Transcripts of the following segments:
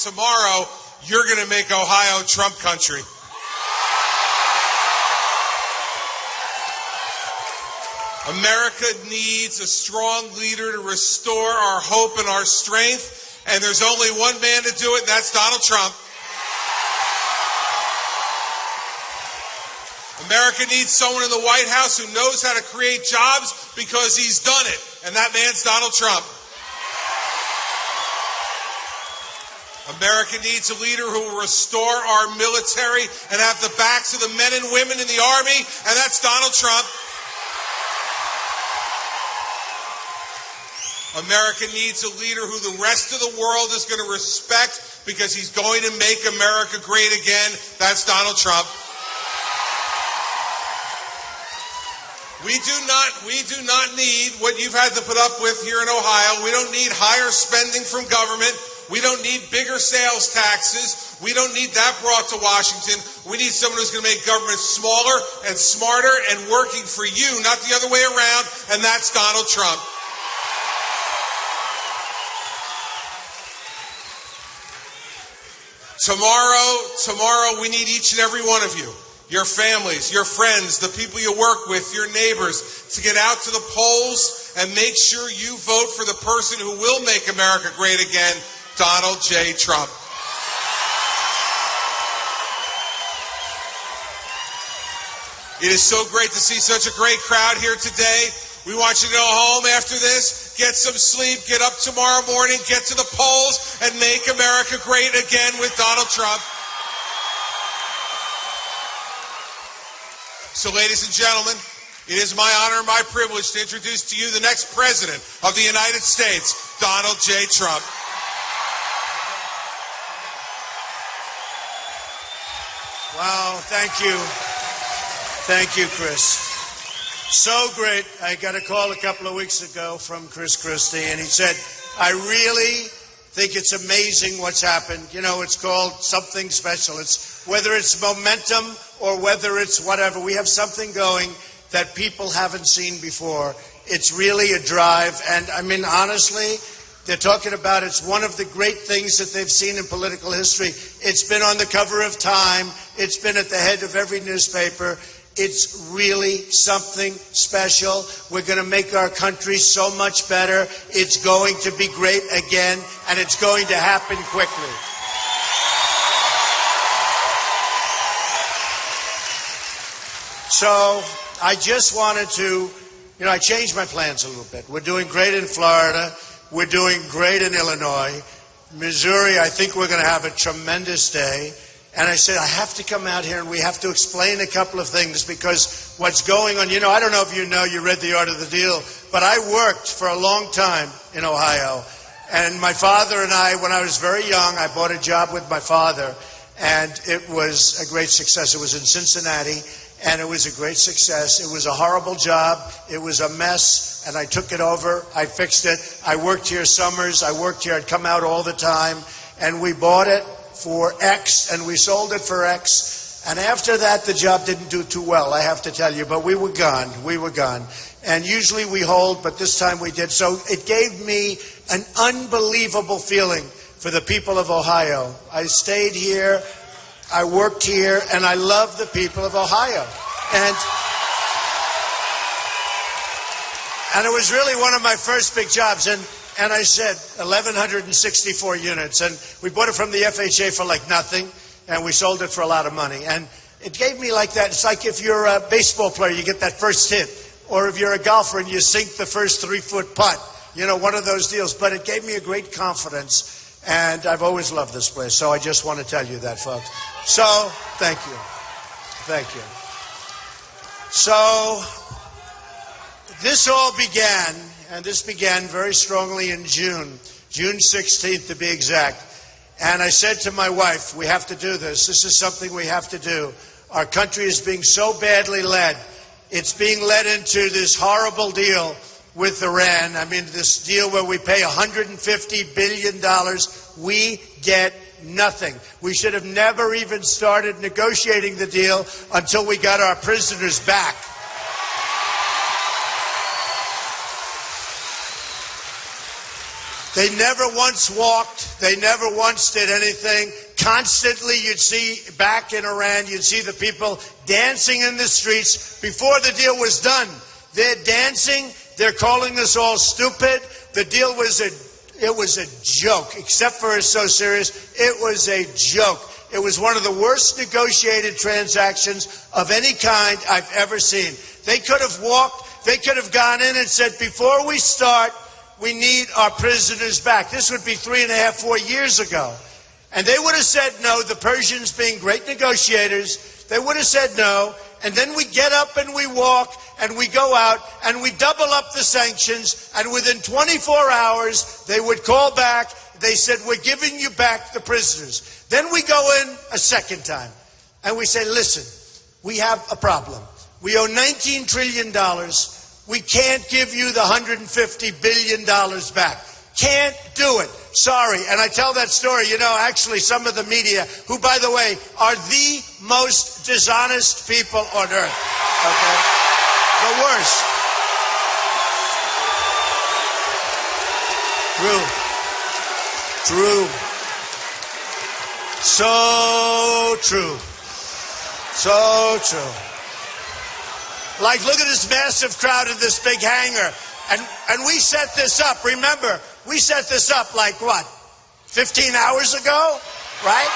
tomorrow, you're going to make Ohio Trump country. America needs a strong leader to restore our hope and our strength, and there's only one man to do it, and that's Donald Trump. America needs someone in the White House who knows how to create jobs because he's done it, and that man's Donald Trump. America needs a leader who will restore our military and have the backs of the men and women in the Army, and that's Donald Trump. America needs a leader who the rest of the world is going to respect because he's going to make America great again. That's Donald Trump. We do not need what you've had to put up with here in Ohio. We don't need higher spending from government. We don't need bigger sales taxes. We don't need that brought to Washington. We need someone who's going to make government smaller and smarter and working for you, not the other way around, and that's Donald Trump. Tomorrow, we need each and every one of you, your families, your friends, the people you work with, your neighbors, to get out to the polls and make sure you vote for the person who will make America great again, Donald J. Trump. It is so great to see such a great crowd here today. We want you to go home after this, get some sleep, get up tomorrow morning, get to the polls, and make America great again with Donald Trump. So, ladies and gentlemen, it is my honor and my privilege to introduce to you the next President of the United States, Donald J. Trump. Wow, thank you. Thank you, Chris. So great. I got a call a couple of weeks ago from Chris Christie, and he said, I really think it's amazing what's happened. You know, it's called something special. It's whether it's momentum or whether it's whatever. We have something going that people haven't seen before. It's really a drive. And I mean, honestly, they're talking about it's one of the great things that they've seen in political history. It's been on the cover of Time. It's been at the head of every newspaper. It's really something special. We're going to make our country so much better. It's going to be great again, and it's going to happen quickly. So I just wanted to, I changed my plans a little bit. We're doing great in Florida. We're doing great in Illinois. Missouri, I think we're going to have a tremendous day. And I said, I have to come out here and we have to explain a couple of things because what's going on, I don't know if you read The Art of the Deal, but I worked for a long time in Ohio. And my father and I, when I was very young, I bought a job with my father, and it was a great success. It was in Cincinnati, and it was a great success. It was a horrible job. It was a mess, and I took it over. I fixed it. I worked here summers. I worked here. I'd come out all the time, and we bought it for X, and we sold it for X. And after that, the job didn't do too well, I have to tell you, but we were gone. We were gone. And usually we hold, but this time we did. So it gave me an unbelievable feeling for the people of Ohio. I stayed here, I worked here, and I love the people of Ohio. And it was really one of my first big jobs. And I said 1,164 units, and we bought it from the FHA for like nothing, and we sold it for a lot of money. And it gave me like that. It's like if you're a baseball player, you get that first hit, or if you're a golfer and you sink the first 3-foot putt, one of those deals. But it gave me a great confidence, and I've always loved this place. So I just want to tell you that, folks. So thank you. Thank you. So this all began. And this began very strongly in June 16th to be exact. And I said to my wife, we have to do this. This is something we have to do. Our country is being so badly led. It's being led into this horrible deal with Iran. I mean, this deal where we pay $150 billion. We get nothing. We should have never even started negotiating the deal until we got our prisoners back. They never once walked. They never once did anything. Constantly, you'd see back in Iran, you'd see the people dancing in the streets before the deal was done. They're dancing. They're calling us all stupid. The deal was a joke, except for it's so serious. It was a joke. It was one of the worst negotiated transactions of any kind I've ever seen. They could have walked. They could have gone in and said, before we start, we need our prisoners back. This would be 3.5, 4 years ago. And they would have said no, the Persians being great negotiators, they would have said no, and then we get up and we walk and we go out and we double up the sanctions, and within 24 hours they would call back. They said, we're giving you back the prisoners. Then we go in a second time and we say, listen, we have a problem. We owe $19 trillion. We can't give you the $150 billion back. Can't do it. Sorry. And I tell that story, actually some of the media, who, by the way, are the most dishonest people on earth. Okay? The worst. True. So true. So true. Like, look at this massive crowd in this big hangar. And we set this up. Remember, we set this up like, what, 15 hours ago? Right?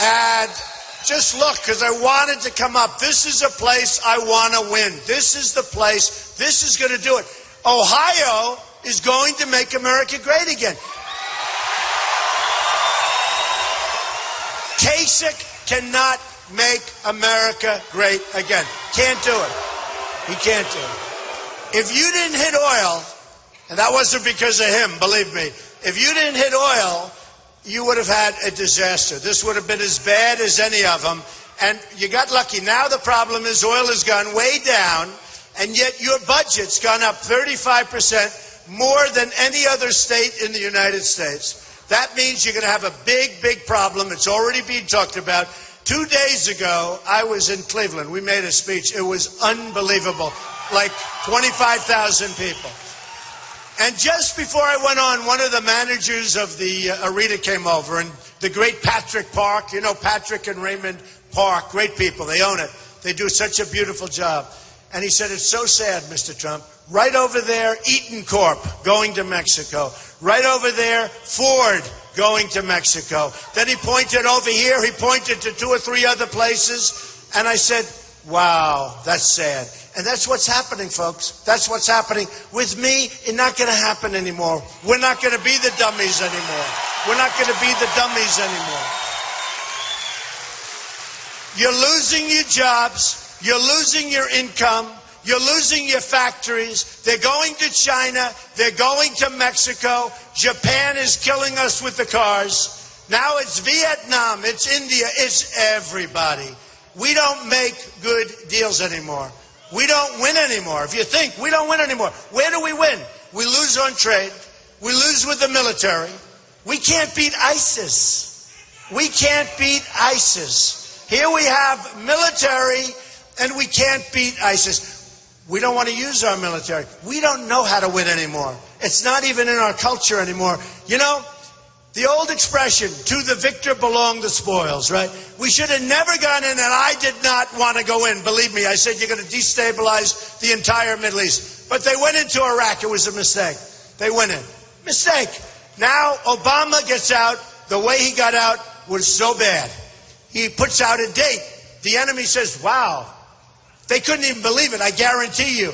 And just look, because I wanted to come up. This is a place I want to win. This is the place. This is going to do it. Ohio is going to make America great again. Kasich cannot make America great again. Can't do it. He can't do it. If you didn't hit oil, and that wasn't because of him, believe me, if you didn't hit oil, you would have had a disaster. This would have been as bad as any of them. And you got lucky. Now the problem is oil has gone way down, and yet your budget's gone up 35%, more than any other state in the United States. That means you're going to have a big, big problem. It's already being talked about. 2 days ago, I was in Cleveland. We made a speech. It was unbelievable. Like 25,000 people. And just before I went on, one of the managers of the arena came over, and the great Patrick Park, Patrick and Raymond Park, great people. They own it. They do such a beautiful job. And he said, it's so sad, Mr. Trump. Right over there, Eaton Corp going to Mexico. Right over there, Ford going to Mexico. Then he pointed over here. He pointed to 2 or 3 other places. And I said, wow, that's sad. And that's what's happening, folks. That's what's happening. With me, it's not going to happen anymore. We're not going to be the dummies anymore. We're not going to be the dummies anymore. You're losing your jobs. You're losing your income. You're losing your factories. They're going to China. They're going to Mexico. Japan is killing us with the cars. Now it's Vietnam. It's India. It's everybody. We don't make good deals anymore. We don't win anymore. If you think we don't win anymore, where do we win? We lose on trade. We lose with the military. We can't beat ISIS. We can't beat ISIS. Here we have military, and we can't beat ISIS. We don't want to use our military. We don't know how to win anymore. It's not even in our culture anymore. The old expression, to the victor belong the spoils, right? We should have never gone in, and I did not want to go in. Believe me, I said you're going to destabilize the entire Middle East. But they went into Iraq. It was a mistake. They went in. Mistake. Now Obama gets out. The way he got out was so bad. He puts out a date. The enemy says, wow. They couldn't even believe it, I guarantee you.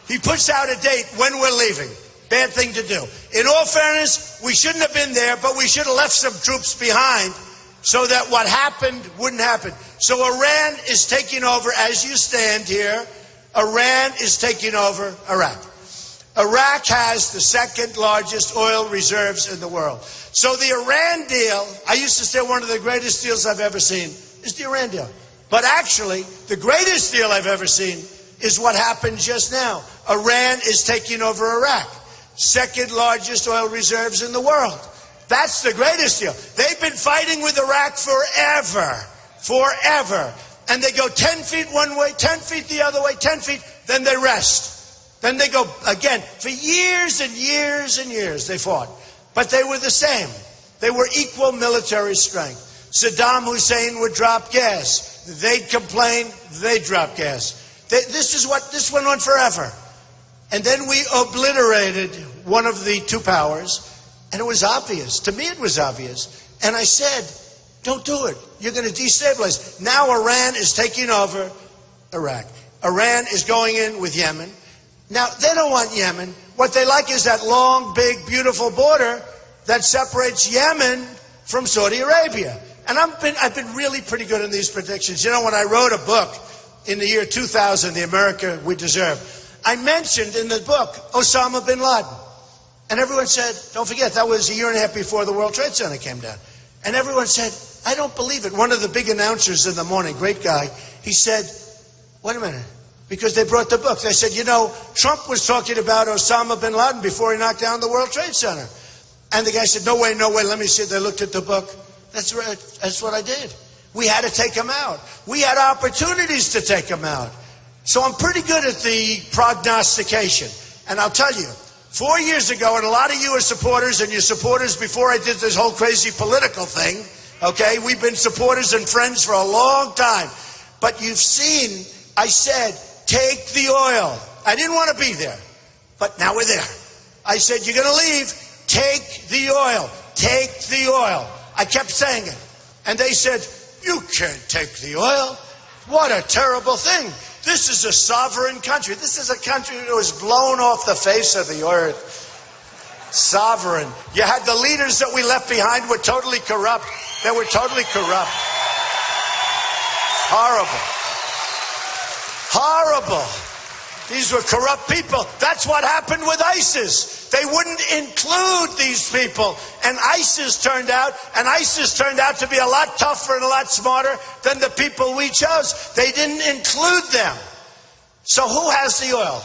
He puts out a date when we're leaving. Bad thing to do. In all fairness, we shouldn't have been there, but we should have left some troops behind so that what happened wouldn't happen. So Iran is taking over, as you stand here, Iran is taking over Iraq. Iraq has the second largest oil reserves in the world. So the Iran deal, I used to say one of the greatest deals I've ever seen is the Iran deal. But actually, the greatest deal I've ever seen is what happened just now. Iran is taking over Iraq. Second largest oil reserves in the world. That's the greatest deal. They've been fighting with Iraq forever. And they go 10 feet one way, 10 feet the other way, 10 feet, then they rest. Then they go again. For years and years and years they fought. But they were the same. They were equal military strength. Saddam Hussein would drop gas. They'd complain, they'd drop gas. This went on forever. And then we obliterated one of the two powers, and it was obvious. To me, it was obvious. And I said, don't do it. You're going to destabilize. Now Iran is taking over Iraq. Iran is going in with Yemen. Now, they don't want Yemen. What they like is that long, big, beautiful border that separates Yemen from Saudi Arabia. And I've been really pretty good in these predictions. You know, when I wrote a book in the year 2000, The America We Deserve, I mentioned in the book Osama bin Laden. And everyone said, don't forget, that was a year and a half before the World Trade Center came down. And everyone said, I don't believe it. One of the big announcers in the morning, great guy, he said, wait a minute. Because they brought the book. They said, you know, Trump was talking about Osama bin Laden before he knocked down the World Trade Center. And the guy said, no way, let me see. They looked at the book. That's right. That's what I did. We had to take him out. We had opportunities to take him out. So I'm pretty good at the prognostication. And I'll tell you, 4 years ago, and a lot of you are supporters, and you're supporters before I did this whole crazy political thing, okay? We've been supporters and friends for a long time. But you've seen, I said, take the oil. I didn't want to be there, but now we're there. I said, you're going to leave, take the oil. Take the oil. I kept saying it. And they said, you can't take the oil. What a terrible thing. This is a sovereign country. This is a country that was blown off the face of the earth. Sovereign. You had the leaders that we left behind were totally corrupt. They were totally corrupt. Horrible. Horrible. These were corrupt people. That's what happened with ISIS. They wouldn't include these people. And ISIS turned out to be a lot tougher and a lot smarter than the people we chose. They didn't include them. So who has the oil?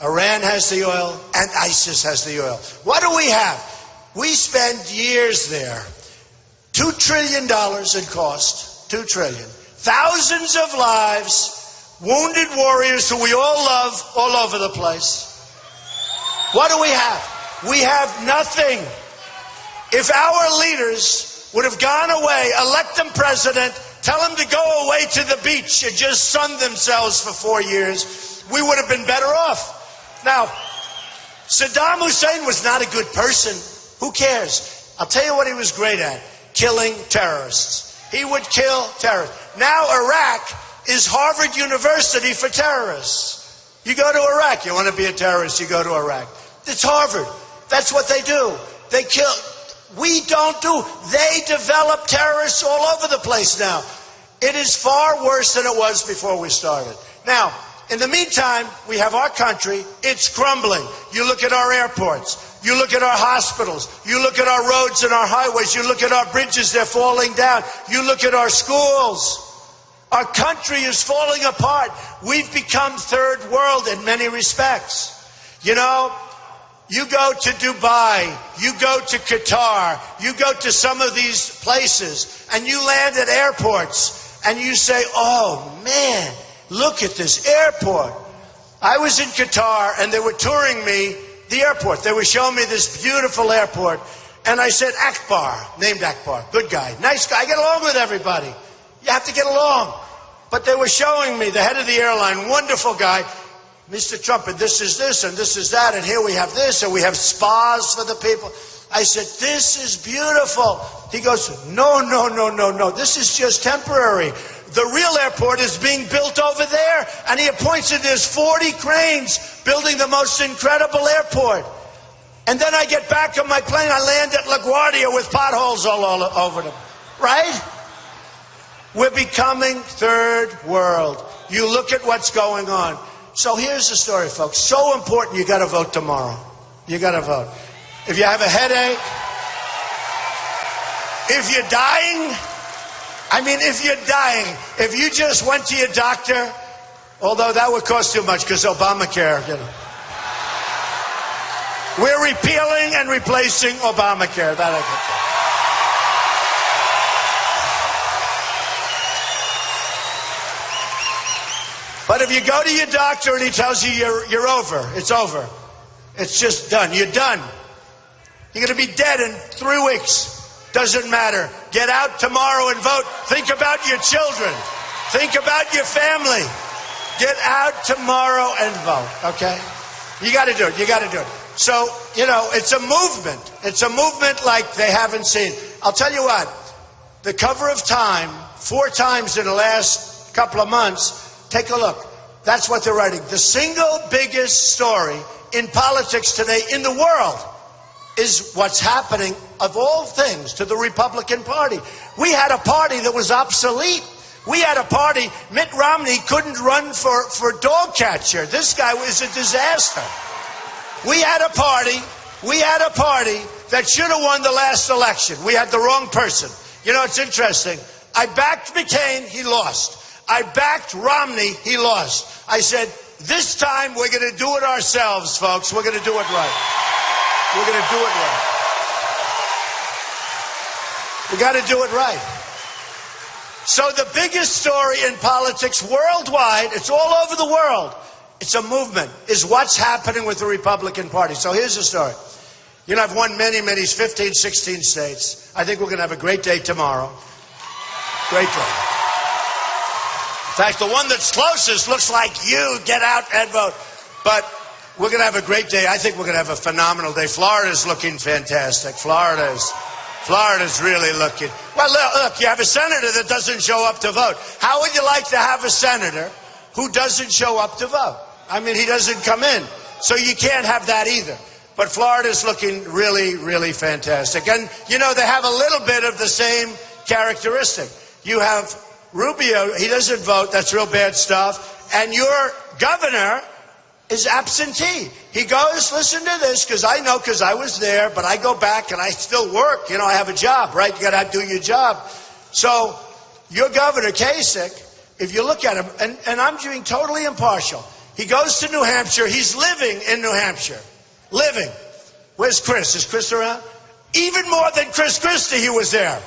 Iran has the oil and ISIS has the oil. What do we have? We spend years there. $2 trillion in cost. $2 trillion. Thousands of lives. Wounded warriors who we all love all over the place. What do we have? We have nothing. If our leaders would have gone away, elect them president, tell them to go away to the beach and just sun themselves for 4 years, we would have been better off. Now, Saddam Hussein was not a good person. Who cares? I'll tell you what he was great at. Killing terrorists. He would kill terrorists. Now Iraq is Harvard University for terrorists. You go to Iraq, you want to be a terrorist, you go to Iraq. It's Harvard. That's what they do. They kill. We don't do. They develop terrorists all over the place now. It is far worse than it was before we started. Now, in the meantime, we have our country. It's crumbling. You look at our airports. You look at our hospitals. You look at our roads and our highways. You look at our bridges, they're falling down. You look at our schools. Our country is falling apart. We've become third world in many respects. You know, you go to Dubai, you go to Qatar, you go to some of these places, and you land at airports, and you say, oh man, look at this airport. I was in Qatar, and they were touring me the airport. They were showing me this beautiful airport, and I said, Akbar, named Akbar, good guy, nice guy, I get along with everybody. You have to get along. But they were showing me the head of the airline, wonderful guy, Mr. Trump, and this is this, and this is that, and here we have this, and we have spas for the people. I said, this is beautiful. He goes, no, this is just temporary. The real airport is being built over there, and he points to there's 40 cranes building the most incredible airport. And then I get back on my plane, I land at LaGuardia with potholes all over them, right? We're becoming third world. You look at what's going on. So here's the story, folks. So important, you got to vote tomorrow. You got to vote. If you have a headache, if you're dying, if you just went to your doctor, although that would cost too much because Obamacare, you know. We're repealing and replacing Obamacare. That I can say. But But if you go to your doctor and he tells you you're over, it's over. It's just done. You're done. You're going to be dead in 3 weeks. Doesn't matter. Get out tomorrow and vote. Think about your children. Think about your family. Get out tomorrow and vote, okay? You got to do it. You got to do it. So, you know, it's a movement. It's a movement like they haven't seen. I'll tell you what. The cover of Time, 4 times in the last couple of months, take a look. That's what they're writing. The single biggest story in politics today in the world is what's happening, of all things, to the Republican Party. We had a party that was obsolete. We had a party, Mitt Romney couldn't run for dog catcher. This guy was a disaster. We had a party that should have won the last election. We had the wrong person. You know, it's interesting. I backed McCain, he lost. I backed Romney, he lost. I said, this time we're going to do it ourselves, folks. We're going to do it right. We're going to do it right. We got to do it right. So the biggest story in politics worldwide, it's all over the world, it's a movement, is what's happening with the Republican Party. So here's the story. You know, I've won many, 15, 16 states. I think we're going to have a great day tomorrow. Great day. In fact, the one that's closest looks like you. Get out and vote. But we're going to have a great day. I think we're going to have a phenomenal day. Florida's looking fantastic. Florida's really looking. Well, look, you have a senator that doesn't show up to vote. How would you like to have a senator who doesn't show up to vote? I mean, he doesn't come in. So you can't have that either. But Florida's looking really, really fantastic. And, you know, they have a little bit of the same characteristic. You have Rubio, he doesn't vote. That's real bad stuff. And your governor is absentee. He goes, listen to this, because I was there, but I go back and I still work. You know, I have a job, right? You got to do your job. So your governor, Kasich, if you look at him, and I'm being totally impartial, he goes to New Hampshire. He's living in New Hampshire. Living. Where's Chris? Is Chris around? Even more than Chris Christie, he was there.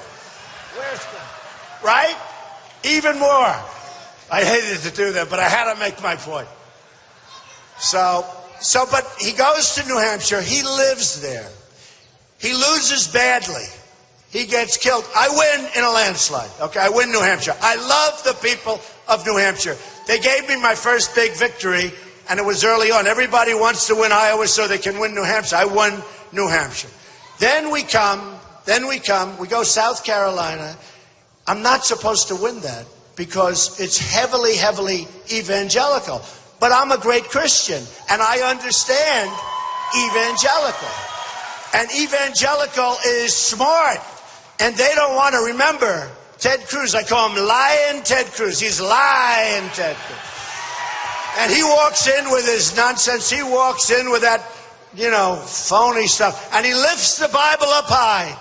Where's Chris? Right? Even more. I hated to do that, but I had to make my point. But he goes to New Hampshire. He lives there. He loses badly. He gets killed. I win in a landslide. Okay, I win New Hampshire. I love the people of New Hampshire. They gave me my first big victory, and it was early on. Everybody wants to win Iowa so they can win New Hampshire. I won New Hampshire. Then we go South Carolina. I'm not supposed to win that because it's heavily, heavily evangelical. But I'm a great Christian, and I understand evangelical. And evangelical is smart, and they don't want to remember Ted Cruz. I call him Lying Ted Cruz. He's lying Ted Cruz. And he walks in with his nonsense. He walks in with that, you know, phony stuff. And he lifts the Bible up high.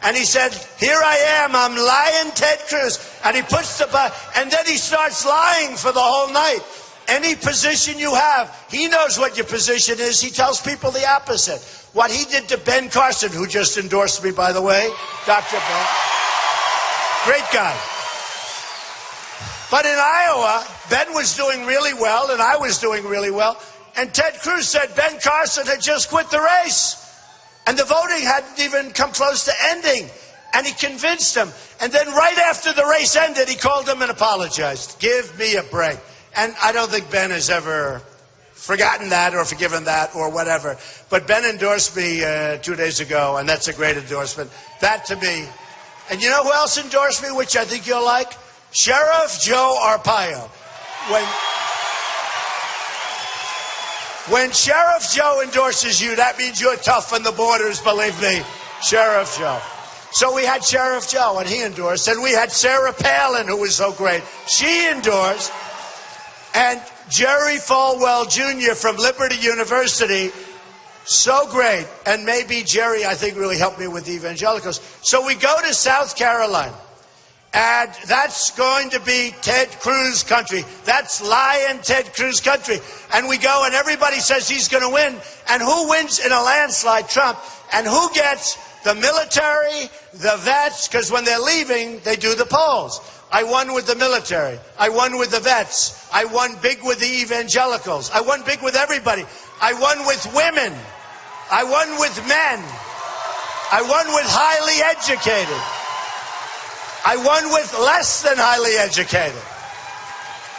And he said, here I am, I'm lying Ted Cruz. And he puts the Bible, and then he starts lying for the whole night. Any position you have, he knows what your position is. He tells people the opposite. What he did to Ben Carson, who just endorsed me, by the way, Dr. Ben. Great guy. But in Iowa, Ben was doing really well, and I was doing really well. And Ted Cruz said Ben Carson had just quit the race. And the voting hadn't even come close to ending. And he convinced him. And then right after the race ended, he called him and apologized. Give me a break. And I don't think Ben has ever forgotten that or forgiven that or whatever. But Ben endorsed me 2 days ago, and that's a great endorsement. That to me. And you know who else endorsed me, which I think you'll like? Sheriff Joe Arpaio. When Sheriff Joe endorses you, that means you're tough on the borders, believe me. Sheriff Joe. So we had Sheriff Joe, and he endorsed. And we had Sarah Palin, who was so great. She endorsed. And Jerry Falwell Jr. from Liberty University, so great. And maybe Jerry, I think, really helped me with the evangelicals. So we go to South Carolina, and that's going to be Ted Cruz country. That's lying Ted Cruz country. And we go, and everybody says he's going to win. And who wins in a landslide? Trump. And who gets the military, the vets, because when they're leaving, they do the polls. I won with the military. I won with the vets. I won big with the evangelicals. I won big with everybody. I won with women. I won with men. I won with highly educated. I won with less than highly educated.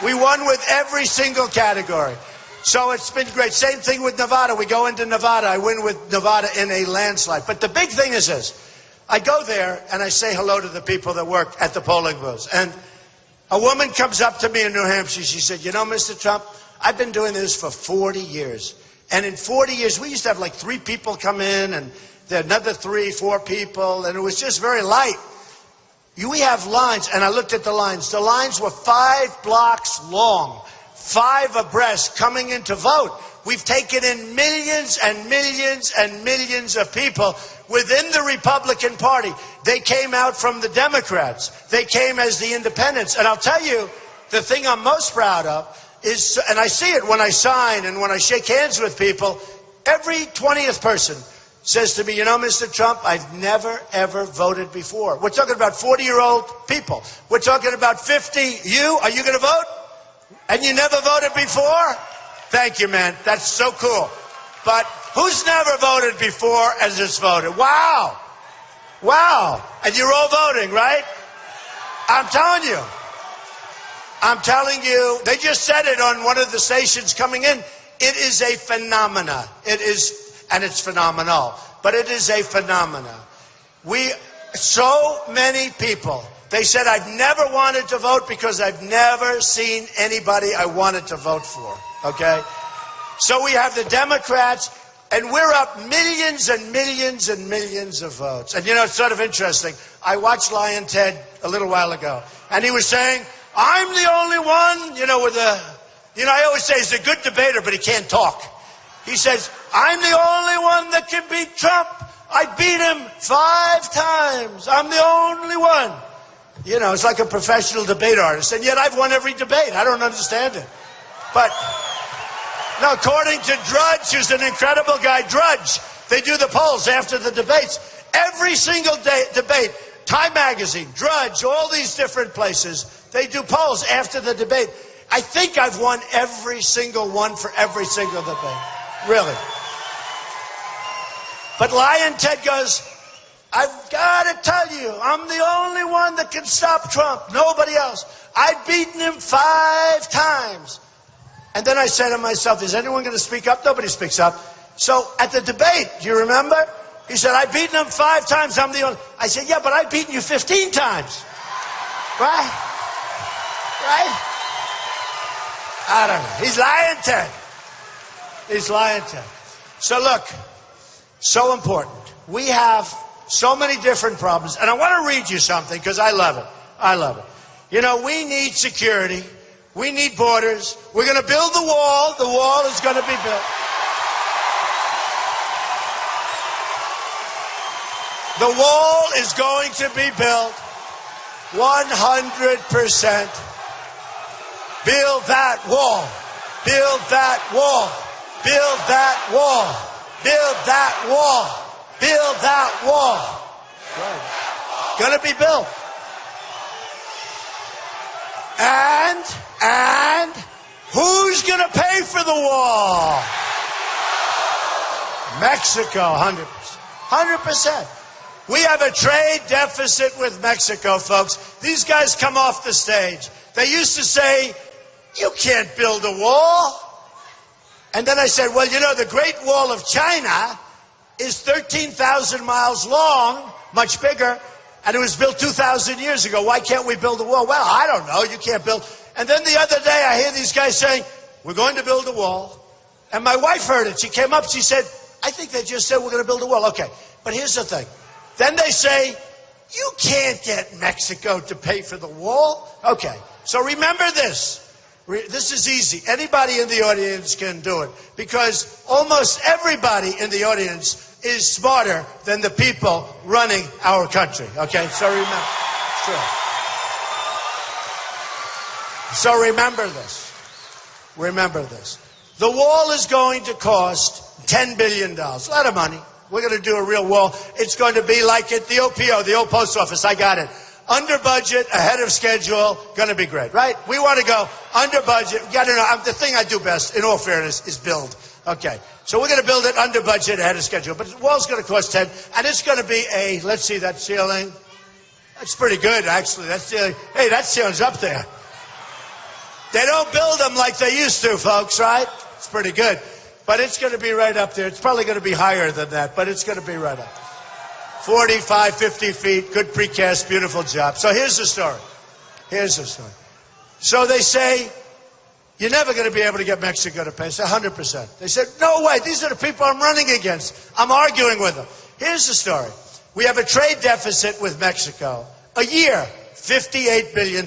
We won with every single category. So it's been great. Same thing with Nevada. We go into Nevada. I win with Nevada in a landslide. But the big thing is this. I go there and I say hello to the people that work at the polling booths. And a woman comes up to me in New Hampshire. She said, you know, Mr. Trump, I've been doing this for 40 years. And in 40 years, we used to have like 3 people come in and then another 3, 4 people. And it was just very light. We have lines. And I looked at the lines. The lines were 5 blocks long, 5 abreast coming in to vote. We've taken in millions and millions and millions of people within the Republican Party. They came out from the Democrats. They came as the independents. And I'll tell you, the thing I'm most proud of is, and I see it when I sign and when I shake hands with people, every 20th person says to me, you know, Mr. Trump, I've never, ever voted before. We're talking about 40-year-old people. We're talking about 50. Are you going to vote? And you never voted before? Thank you, man. That's so cool. But who's never voted before and just voted? Wow. Wow. And you're all voting, right? I'm telling you, they just said it on one of the stations coming in. It is a phenomena. It is, and it's phenomenal, but it is a phenomena. So many people, they said, I've never wanted to vote because I've never seen anybody I wanted to vote for, okay? So we have the Democrats, and we're up millions and millions and millions of votes. And you know, it's sort of interesting. I watched Lion Ted a little while ago, and he was saying, I'm the only one, I always say he's a good debater, but he can't talk. He says, I'm the only one that can beat Trump. I beat him 5 times. I'm the only one. You know, it's like a professional debate artist, and yet I've won every debate. I don't understand it. But, no, according to Drudge, who's an incredible guy, Drudge, they do the polls after the debates. Every single debate, Time Magazine, Drudge, all these different places, they do polls after the debate. I think I've won every single one for every single debate. Really. But Lion Ted goes, I've got to tell you, I'm the only one that can stop Trump. Nobody else. I've beaten him 5 times. And then I said to myself, is anyone going to speak up? Nobody speaks up. So at the debate, do you remember? He said, I've beaten him 5 times. I'm the only. I said, yeah, but I've beaten you 15 times. Right? Right? I don't know. He's Lion Ted. He's Lion Ted. So look, so important. We have so many different problems. And I want to read you something because I love it. I love it. You know, we need security. We need borders. We're going to build the wall. The wall is going to be built. The wall is going to be built 100%. Build that wall. Build that wall. Build that wall. Build that wall. Build that wall. Right. Gonna be built. And who's gonna pay for the wall? Mexico, 100%. 100%. We have a trade deficit with Mexico, folks. These guys come off the stage. They used to say, you can't build a wall. And then I said, well, you know, the Great Wall of China is 13,000 miles long, much bigger, and it was built 2,000 years ago. Why can't we build a wall? Well, I don't know. You can't build. And then the other day I hear these guys saying, we're going to build a wall. And my wife heard it. She came up. She said, I think they just said we're going to build a wall. Okay, but here's the thing. Then they say, you can't get Mexico to pay for the wall. Okay, so remember this. This is easy. Anybody in the audience can do it because almost everybody in the audience is smarter than the people running our country. Okay, so remember. Sure. So remember this. Remember this. The wall is going to cost $10 billion. A lot of money. We're going to do a real wall. It's going to be like at the OPO, the old post office. I got it. Under budget, ahead of schedule, going to be great, right? We want to go under budget. You got to know, the thing I do best, in all fairness, is build. Okay, so we're going to build it under budget, ahead of schedule. But the wall's going to cost 10, and it's going to be a, let's see that ceiling. That's pretty good, actually. That ceiling, hey, that ceiling's up there. They don't build them like they used to, folks, right? It's pretty good. But it's going to be right up there. It's probably going to be higher than that, but it's going to be right up. 45, 50 feet, good precast, beautiful job. So here's the story. Here's the story. So they say, you're never going to be able to get Mexico to pay. I said, 100%. They said, no way. These are the people I'm running against. I'm arguing with them. Here's the story. We have a trade deficit with Mexico. A year, $58 billion,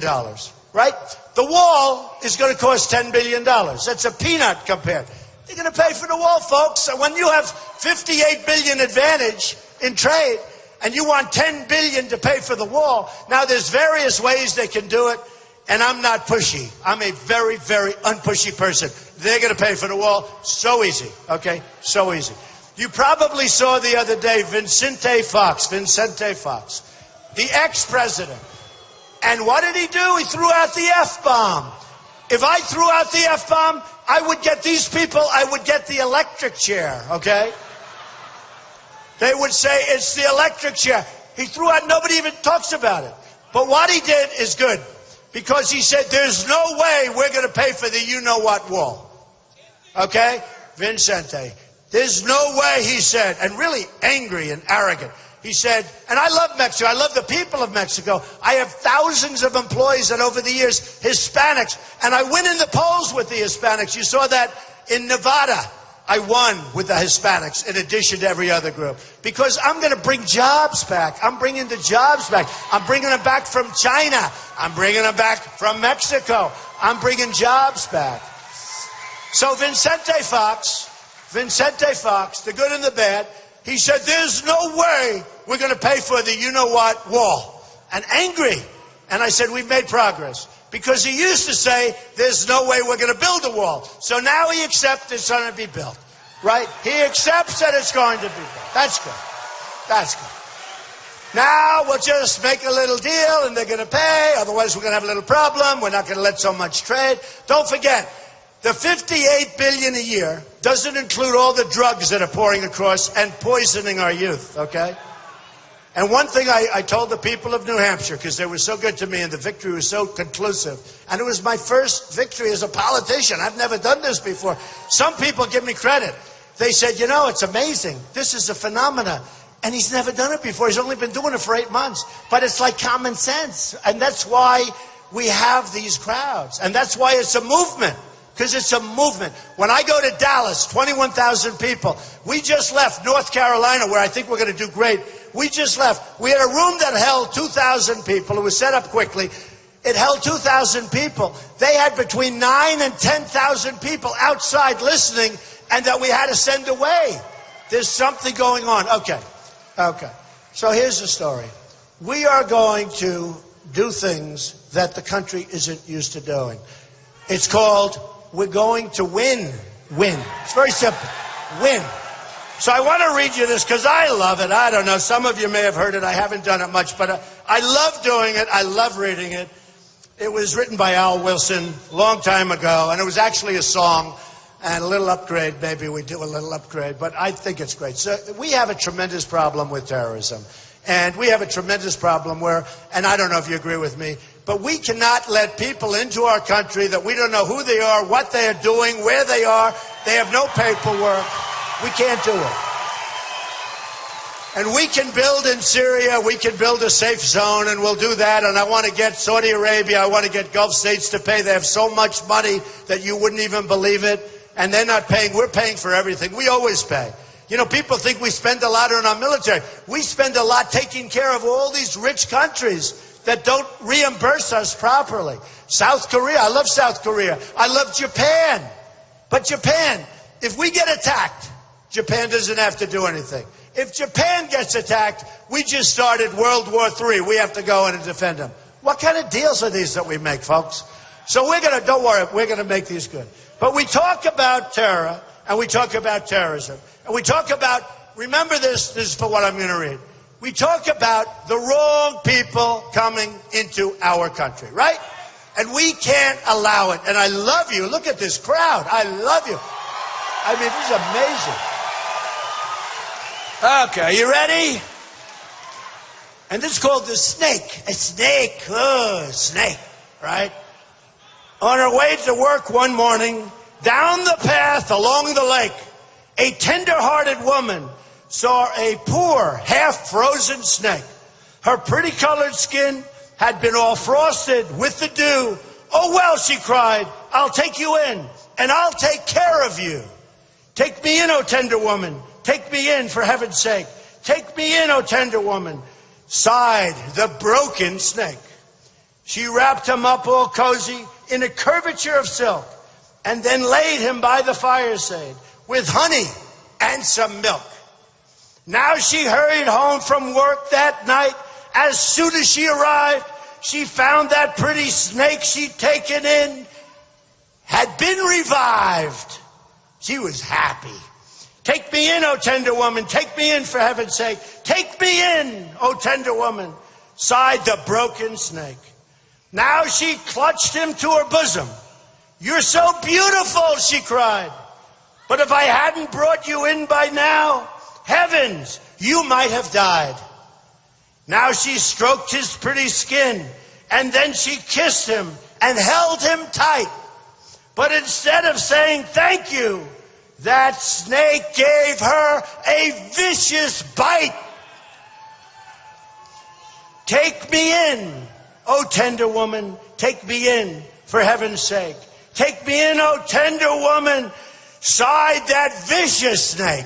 right? The wall is going to cost $10 billion. That's a peanut compared. You're going to pay for the wall, folks. So when you have $58 billion advantage in trade and you want $10 billion to pay for the wall, now there's various ways they can do it, and I'm not pushy. I'm a very, very unpushy person. They're going to pay for the wall. So easy, okay? So easy. You probably saw the other day Vicente Fox, the ex-president. And what did he do? He threw out the F-bomb. If I threw out the F-bomb, I would get these people, I would get the electric chair, okay? They would say, it's the electric chair. He threw out, nobody even talks about it. But what he did is good, because he said, there's no way we're going to pay for the you-know-what wall. Okay? Vicente. There's no way, he said, and really angry and arrogant. He said, and I love Mexico. I love the people of Mexico. I have thousands of employees and over the years, Hispanics. And I win in the polls with the Hispanics. You saw that in Nevada. I won with the Hispanics in addition to every other group. Because I'm going to bring jobs back. I'm bringing the jobs back. I'm bringing them back from China. I'm bringing them back from Mexico. I'm bringing jobs back. So Vicente Fox, the good and the bad, he said, there's no way we're going to pay for the you-know-what wall. And angry. And I said, we've made progress. Because he used to say, there's no way we're going to build a wall. So now he accepts it's going to be built. Right? He accepts that it's going to be built. That's good. That's good. Now we'll just make a little deal and they're going to pay. Otherwise we're going to have a little problem. We're not going to let so much trade. Don't forget, the $58 billion a year doesn't include all the drugs that are pouring across and poisoning our youth, okay? And one thing I told the people of New Hampshire, because they were so good to me and the victory was so conclusive, and it was my first victory as a politician. I've never done this before. Some people give me credit. They said, you know, it's amazing. This is a phenomenon. And he's never done it before. He's only been doing it for 8 months. But it's like common sense. And that's why we have these crowds. And that's why it's a movement. Because it's a movement. When I go to Dallas, 21,000 people. We just left North Carolina, where I think we're going to do great. We just left. We had a room that held 2,000 people. It was set up quickly. It held 2,000 people. They had between 9,000 and 10,000 people outside listening, and that we had to send away. There's something going on. Okay. So here's the story. We are going to do things that the country isn't used to doing. It's called, we're going to win. Win. It's very simple. Win. So I want to read you this because I love it. I don't know. Some of you may have heard it. I haven't done it much, but I love doing it. I love reading it. It was written by Al Wilson a long time ago, and it was actually a song. And a little upgrade, maybe we do a little upgrade, but I think it's great. So we have a tremendous problem with terrorism. And we have a tremendous problem where, and I don't know if you agree with me, but we cannot let people into our country that we don't know who they are, what they are doing, where they are. They have no paperwork. We can't do it. And we can build in Syria, we can build a safe zone, and we'll do that. And I want to get Saudi Arabia, I want to get Gulf states to pay. They have so much money that you wouldn't even believe it. And they're not paying. We're paying for everything. We always pay. You know, people think we spend a lot on our military. We spend a lot taking care of all these rich countries that don't reimburse us properly. South Korea, I love South Korea. I love Japan. But Japan, if we get attacked, Japan doesn't have to do anything. If Japan gets attacked, we just started World War III. We have to go in and defend them. What kind of deals are these that we make, folks? So we're going to, don't worry, we're going to make these good. But we talk about terror, and we talk about terrorism, and we talk about remember this is for what I'm going to read. We talk about the wrong people coming into our country, right? And we can't allow it. And I love you. Look at this crowd. I love you. I mean, this is amazing. Okay, are you ready? And this is called the snake. A snake. Oh, snake, right? On her way to work one morning, down the path along the lake, a tender-hearted woman saw a poor, half-frozen snake. Her pretty-colored skin had been all frosted with the dew. Oh, well, she cried, I'll take you in, and I'll take care of you. Take me in, O tender woman. Take me in, for heaven's sake. Take me in, O tender woman, sighed the broken snake. She wrapped him up all cozy in a curvature of silk, and then laid him by the fireside with honey and some milk. Now she hurried home from work that night. As soon as she arrived, she found that pretty snake she'd taken in had been revived. She was happy. Take me in, O tender woman. Take me in, for heaven's sake. Take me in, O tender woman, sighed the broken snake. Now she clutched him to her bosom. You're so beautiful, she cried. But if I hadn't brought you in by now, heavens, you might have died. Now she stroked his pretty skin, and then she kissed him and held him tight. But instead of saying thank you, that snake gave her a vicious bite. Take me in, O tender woman, take me in, for heaven's sake. Take me in, O tender woman, sighed that vicious snake.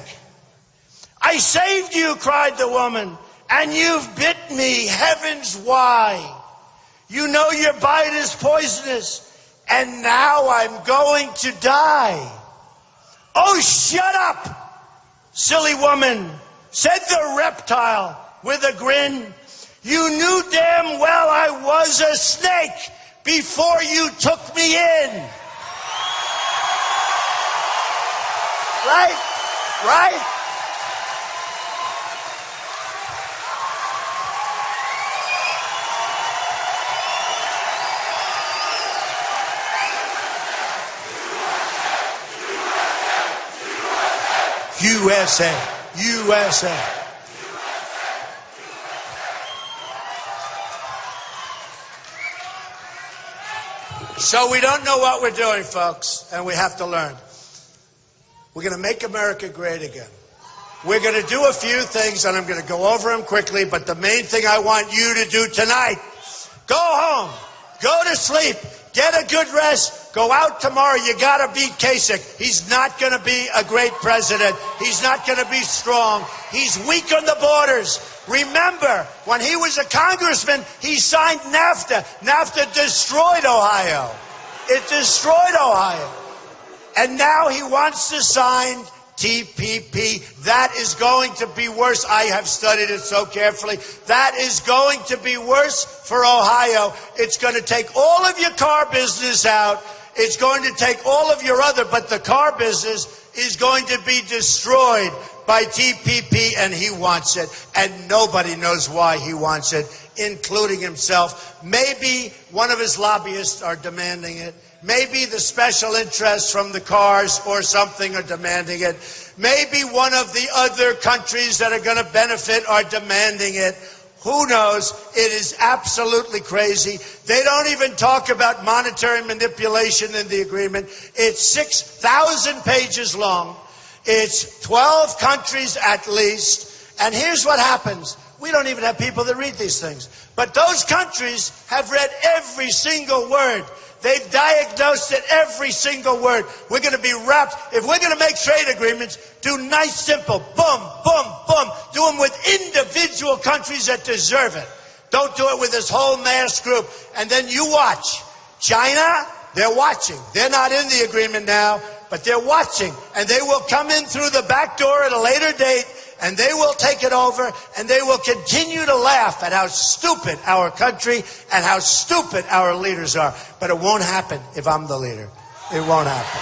I saved you, cried the woman, and you've bit me, heavens why? You know your bite is poisonous, and now I'm going to die. Oh, shut up, silly woman, said the reptile with a grin. You knew damn well I was a snake before you took me in. Right? Right? USA, USA. So we don't know what we're doing, folks, and we have to learn. We're going to make America great again. We're going to do a few things, and I'm going to go over them quickly, but the main thing I want you to do tonight, go home, go to sleep, get a good rest, go out tomorrow. You got to beat Kasich. He's not going to be a great president. He's not going to be strong. He's weak on the borders. Remember, when he was a congressman, he signed NAFTA. NAFTA destroyed Ohio. It destroyed Ohio. And now he wants to sign TPP. That is going to be worse. I have studied it so carefully. That is going to be worse for Ohio. It's going to take all of your car business out. It's going to take all of your other, but the car business is going to be destroyed by TPP, and he wants it, and nobody knows why he wants it, including himself. Maybe one of his lobbyists are demanding it. Maybe the special interests from the cars or something are demanding it. Maybe one of the other countries that are going to benefit are demanding it. Who knows? It is absolutely crazy. They don't even talk about monetary manipulation in the agreement. It's 6,000 pages long. It's 12 countries at least. And here's what happens. We don't even have people that read these things. But those countries have read every single word. They've diagnosed it, every single word. We're going to be wrapped. If we're going to make trade agreements, do nice, simple, boom, boom, boom. Do them with individual countries that deserve it. Don't do it with this whole mass group. And then you watch. China, they're watching. They're not in the agreement now, but they're watching. And they will come in through the back door at a later date, and they will take it over, and they will continue to laugh at how stupid our country and how stupid our leaders are. But it won't happen if I'm the leader. It won't happen.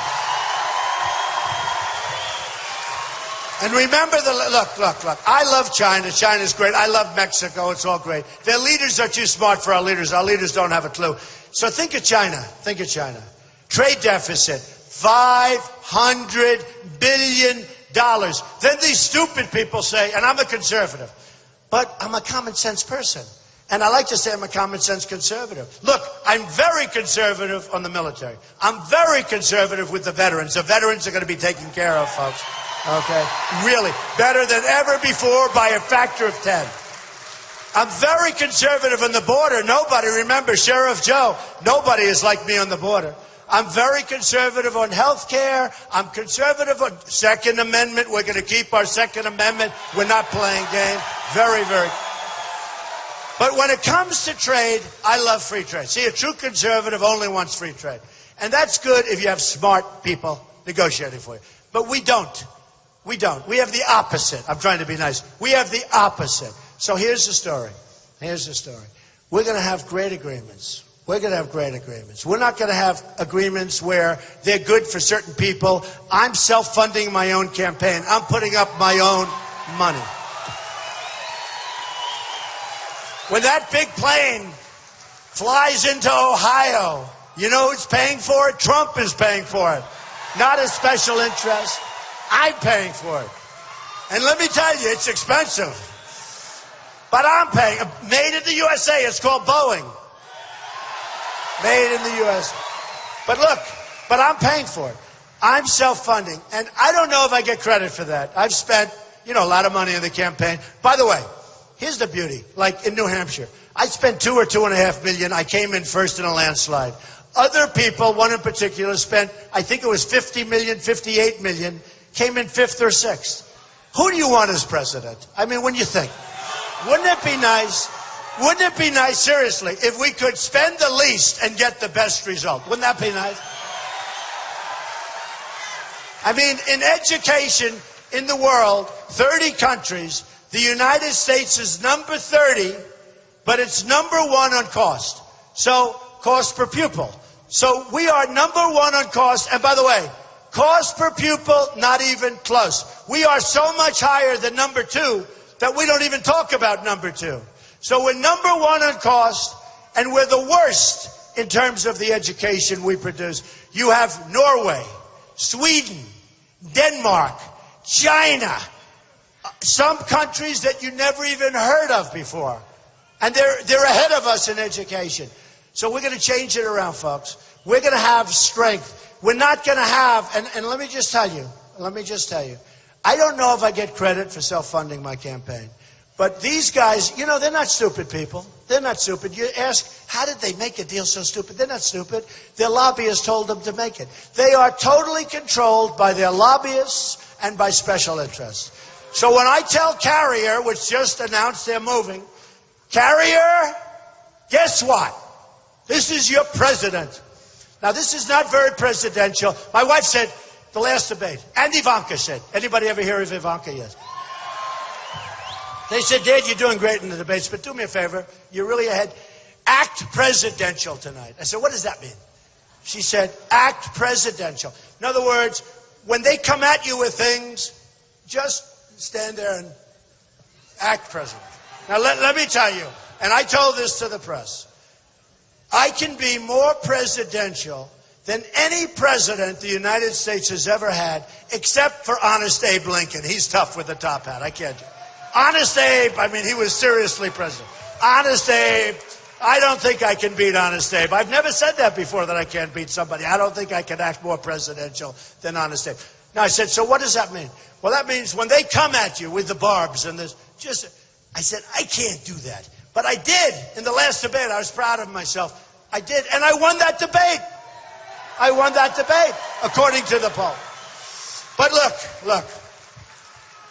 And remember look. I love China. China's great. I love Mexico. It's all great. Their leaders are too smart for our leaders. Our leaders don't have a clue. So think of China. Think of China. Trade deficit, $500 billion. Then these stupid people say, and I'm a conservative, but I'm a common sense person. And I like to say I'm a common sense conservative. Look, I'm very conservative on the military. I'm very conservative with the veterans. The veterans are going to be taken care of, folks. Okay? Really. Better than ever before by a factor of 10. I'm very conservative on the border. Nobody, remember, Sheriff Joe, nobody is like me on the border. I'm very conservative on health care. I'm conservative on Second Amendment. We're going to keep our Second Amendment. We're not playing games. Very, very. But when it comes to trade, I love free trade. See, a true conservative only wants free trade. And that's good if you have smart people negotiating for you. But we don't. We don't. We have the opposite. I'm trying to be nice. We have the opposite. So here's the story. Here's the story. We're going to have great agreements. We're going to have great agreements. We're not going to have agreements where they're good for certain people. I'm self-funding my own campaign. I'm putting up my own money. When that big plane flies into Ohio, you know who's paying for it? Trump is paying for it. Not a special interest. I'm paying for it. And let me tell you, it's expensive. But I'm paying. Made in the USA. It's called Boeing. Made in the USA. But look, but I'm paying for it. I'm self-funding. And I don't know if I get credit for that. I've spent, a lot of money in the campaign. By the way, here's the beauty. Like in New Hampshire, I spent $2 or $2.5 million. I came in first in a landslide. Other people, one in particular, spent, I think it was $50 million, $58 million, came in fifth or sixth. Who do you want as president? I mean, when you think, wouldn't it be nice? Wouldn't it be nice, seriously, if we could spend the least and get the best result? Wouldn't that be nice? I mean, in education in the world, 30 countries, the United States is number 30, but it's number 1 on cost. So, cost per pupil. So, we are number 1 on cost. And by the way, cost per pupil, not even close. We are so much higher than number 2 that we don't even talk about number 2. So we're number 1 on cost, and we're the worst in terms of the education we produce. You have Norway, Sweden, Denmark, China, some countries that you never even heard of before. And they're ahead of us in education. So we're going to change it around, folks. We're going to have strength. We're not going to have, and let me just tell you, I don't know if I get credit for self-funding my campaign. But these guys, they're not stupid people. They're not stupid. You ask, how did they make a deal so stupid? They're not stupid. Their lobbyists told them to make it. They are totally controlled by their lobbyists and by special interests. So when I tell Carrier, which just announced they're moving, Carrier, guess what? This is your president. Now, this is not very presidential. My wife said, the last debate, and Ivanka said, anybody ever hear of Ivanka yet? They said, Dad, you're doing great in the debates, but do me a favor. You're really ahead. Act presidential tonight. I said, what does that mean? She said, act presidential. In other words, when they come at you with things, just stand there and act president. Now, let me tell you, and I told this to the press, I can be more presidential than any president the United States has ever had, except for Honest Abe Lincoln. He's tough with the top hat. I can't. Honest Abe, I mean, he was seriously president. Honest Abe, I don't think I can beat Honest Abe. I've never said that before, that I can't beat somebody. I don't think I can act more presidential than Honest Abe. Now, I said, so what does that mean? Well, that means when they come at you with the barbs and this, I said, I can't do that. But I did. In the last debate, I was proud of myself. I did, and I won that debate. I won that debate, according to the poll. But look.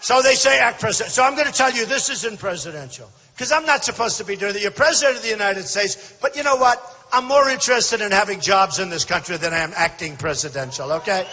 So they say act president. So I'm going to tell you this isn't presidential. Because I'm not supposed to be doing that. You're president of the United States. But you know what? I'm more interested in having jobs in this country than I am acting presidential, okay?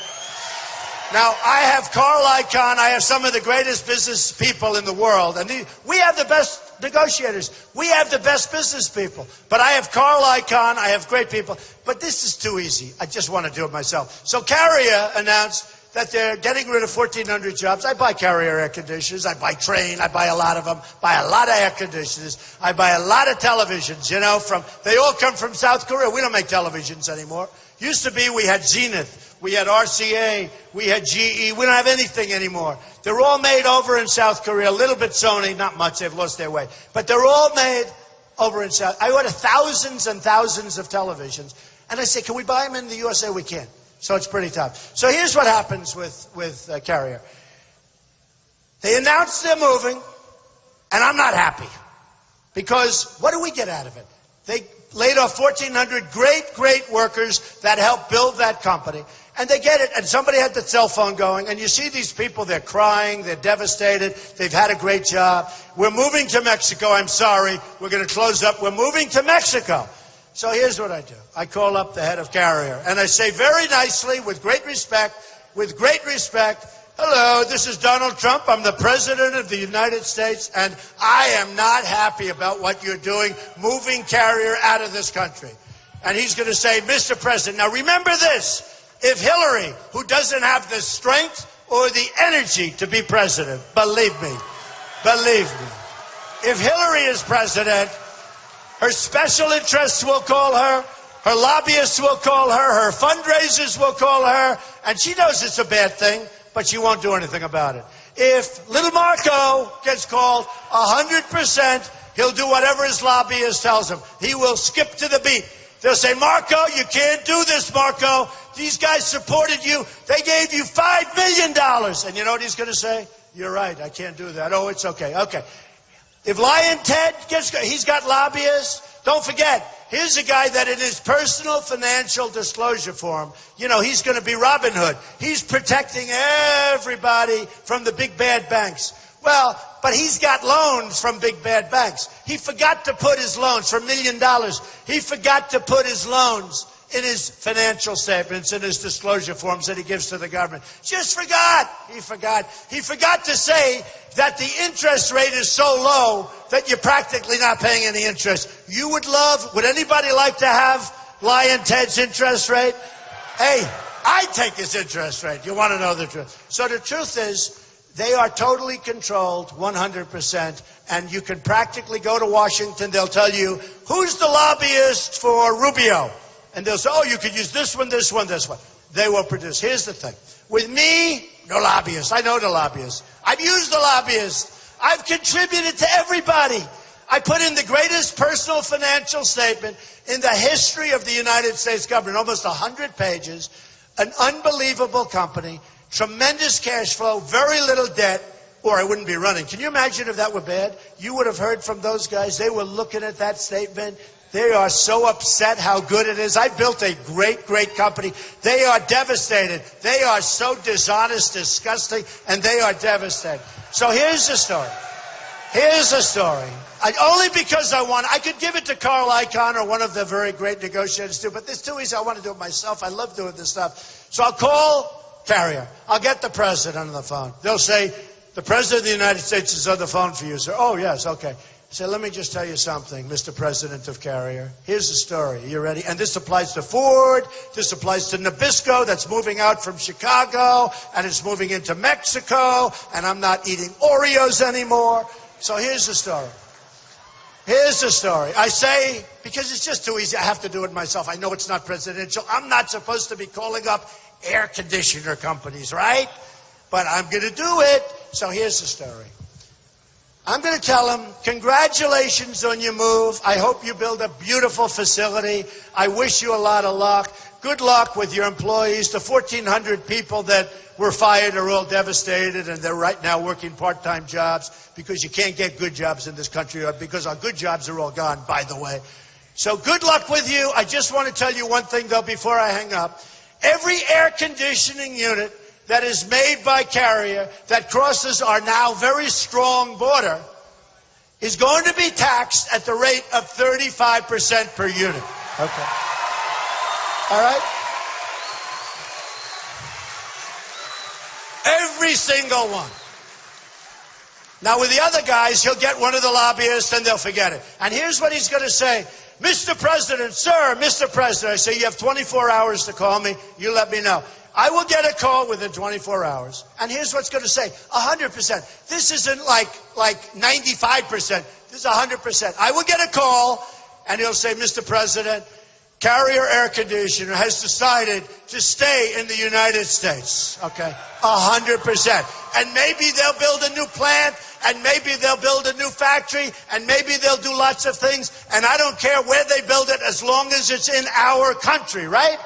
Now, I have Carl Icahn. I have some of the greatest business people in the world. And we have the best negotiators. We have the best business people. But I have Carl Icahn. I have great people. But this is too easy. I just want to do it myself. So Carrier announced that they're getting rid of 1,400 jobs. I buy Carrier air conditioners. I buy Train. I buy a lot of them. Buy a lot of air conditioners. I buy a lot of televisions, you know, they all come from South Korea. We don't make televisions anymore. Used to be we had Zenith. We had RCA. We had GE. We don't have anything anymore. They're all made over in South Korea. A little bit Sony, not much. They've lost their way. But they're all made over in South. I order thousands and thousands of televisions. And I say, can we buy them in the USA? We can't. So it's pretty tough. So here's what happens with Carrier. They announce they're moving, and I'm not happy. Because what do we get out of it? They laid off 1,400 great workers that helped build that company. And they get it, and somebody had the cell phone going, and you see these people, they're crying, they're devastated, they've had a great job. We're moving to Mexico, I'm sorry, we're going to close up, we're moving to Mexico. So here's what I do. I call up the head of Carrier, and I say very nicely, with great respect, hello, this is Donald Trump. I'm the President of the United States, and I am not happy about what you're doing, moving Carrier out of this country. And he's going to say, Mr. President, now remember this. If Hillary, who doesn't have the strength or the energy to be president, believe me, if Hillary is president, her special interests will call her lobbyists will call her fundraisers will call her, and she knows it's a bad thing, but she won't do anything about it. If little Marco gets called, 100%, he'll do whatever his lobbyist tells him. He will skip to the beat. They'll say, Marco, you can't do this, Marco. These guys supported you. They gave you $5 million. And you know what he's going to say? You're right, I can't do that. Oh, it's okay. Okay. If Lion Ted he's got lobbyists. Don't forget, here's a guy that in his personal financial disclosure form, you know, he's going to be Robin Hood. He's protecting everybody from the big bad banks. Well, but he's got loans from big bad banks. He forgot to put his loans for $1 million. He forgot to put his loans in his financial statements, in his disclosure forms that he gives to the government. Just forgot. He forgot. He forgot to say that the interest rate is so low that you're practically not paying any interest. Would anybody like to have Lion Ted's interest rate? Hey, I take his interest rate. You want to know the truth? So the truth is, they are totally controlled, 100%, and you can practically go to Washington. They'll tell you, who's the lobbyist for Rubio? And they'll say, oh, you could use this one, this one, this one. They will produce. Here's the thing. With me, no lobbyists. I know the lobbyists. I've used the lobbyists. I've contributed to everybody. I put in the greatest personal financial statement in the history of the United States government, almost 100 pages, an unbelievable company, tremendous cash flow, very little debt, or I wouldn't be running. Can you imagine if that were bad? You would have heard from those guys. They were looking at that statement. They are so upset how good it is. I built a great company. They are devastated. They are so dishonest, disgusting, and they are devastated. So here's the story. Here's the story. Only because I could give it to Carl Icahn or one of the very great negotiators too, but it's too easy. I want to do it myself. I love doing this stuff. So I'll call Carrier. I'll get the president on the phone. They'll say, the president of the United States is on the phone for you, sir. Oh, yes, okay. So let me just tell you something, Mr. President of Carrier. Here's the story. You ready? And this applies to Ford. This applies to Nabisco that's moving out from Chicago, and it's moving into Mexico, and I'm not eating Oreos anymore. So here's the story. Here's the story. I say, because it's just too easy, I have to do it myself. I know it's not presidential. I'm not supposed to be calling up air conditioner companies, right? But I'm going to do it. So here's the story. I'm going to tell them, congratulations on your move. I hope you build a beautiful facility. I wish you a lot of luck. Good luck with your employees. The 1,400 people that were fired are all devastated, and they're right now working part-time jobs because you can't get good jobs in this country, or because our good jobs are all gone, by the way. So good luck with you. I just want to tell you one thing, though, before I hang up. Every air conditioning unit that is made by Carrier that crosses our now very strong border is going to be taxed at the rate of 35% per unit. Okay. All right? Every single one. Now, with the other guys, he'll get one of the lobbyists and they'll forget it. And here's what he's going to say. Mr. President, sir, Mr. President, I say, you have 24 hours to call me. You let me know. I will get a call within 24 hours, and here's what's going to say, 100%. This isn't like 95%. This is 100%. I will get a call, and he'll say, Mr. President, Carrier Air Conditioner has decided to stay in the United States. Okay, 100%. And maybe they'll build a new plant, and maybe they'll build a new factory, and maybe they'll do lots of things, and I don't care where they build it as long as it's in our country, right?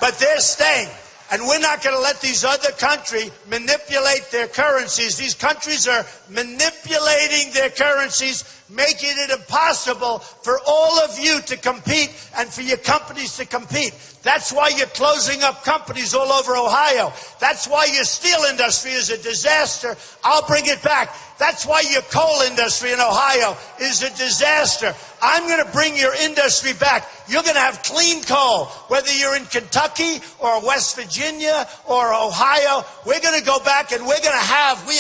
But they're staying, and we're not going to let these other countries manipulate their currencies. These countries are manipulating their currencies, making it impossible for all of you to compete and for your companies to compete. That's why you're closing up companies all over Ohio. That's why your steel industry is a disaster. I'll bring it back. That's why your coal industry in Ohio is a disaster. I'm going to bring your industry back. You're going to have clean coal, whether you're in Kentucky or West Virginia or Ohio. We're going to go back and we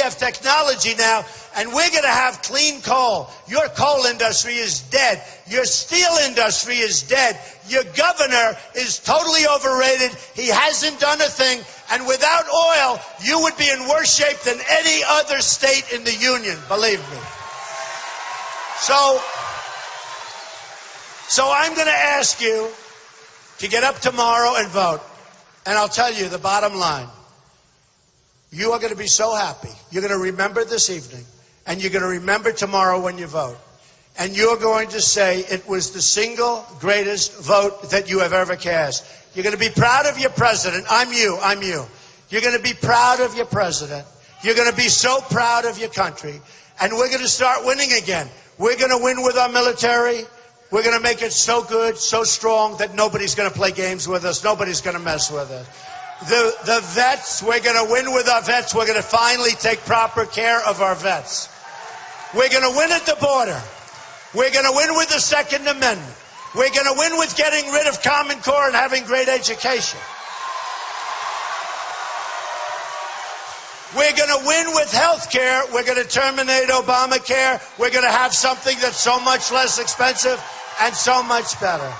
have technology now, and we're going to have clean coal. Your coal industry is dead. Your steel industry is dead. Your governor is totally overrated. He hasn't done a thing. And without oil, you would be in worse shape than any other state in the union, believe me. So I'm going to ask you to get up tomorrow and vote. And I'll tell you the bottom line. You are going to be so happy. You're going to remember this evening, and you're going to remember tomorrow when you vote. And you're going to say it was the single greatest vote that you have ever cast. You're going to be proud of your president. I'm you. You're going to be proud of your president. You're going to be so proud of your country. And we're going to start winning again. We're going to win with our military. We're going to make it so good, so strong that nobody's going to play games with us. Nobody's going to mess with us. The vets, we're going to win with our vets. We're going to finally take proper care of our vets. We're going to win at the border. We're going to win with the Second Amendment. We're going to win with getting rid of Common Core and having great education. We're going to win with health care. We're going to terminate Obamacare. We're going to have something that's so much less expensive and so much better.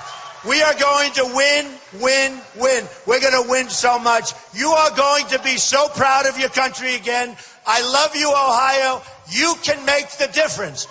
We are going to win, win, win. We're going to win so much. You are going to be so proud of your country again. I love you, Ohio. You can make the difference.